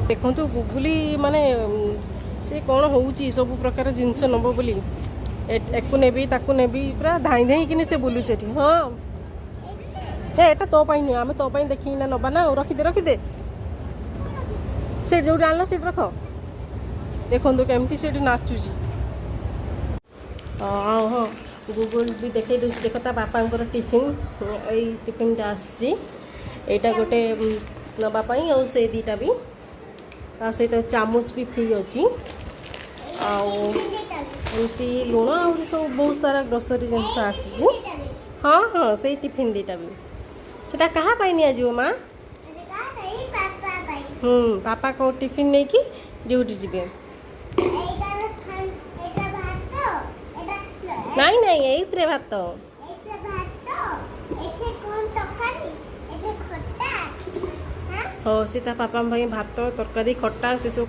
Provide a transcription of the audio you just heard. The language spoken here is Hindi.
देखो गुगुली माने से कौन होउची सब प्रकार जिनस नब बोली एकु नेबी ताकु नेबी पूरा धाई धाई कि से बुलुचे हाँ हे एटा तो पाई नुह आम तो पाई देखी ना नबा ना रखीदे से जो आनल से रख देखो केमती से नाचुची हाँ हाँ गुगुल भी देखे दूसरी देख ता बापा टिफिन यही टिफिनटा आसटा गोटे नापाई आ से दीटा भी ता सहित चामच भी फ्री अच्छी आमती लुण आ सब बहुत सारा ग्रोसरी जिनस आसी हाँ हाँ से टिफिन दीटा भी सेटा कहा पाई नि आज माँ पापा को टिफिन नहीं कि ड्यूटी जीवे नहीं नहीं ये भात हाँ सीता पापा भाई भात तरकारी खट्टा से सब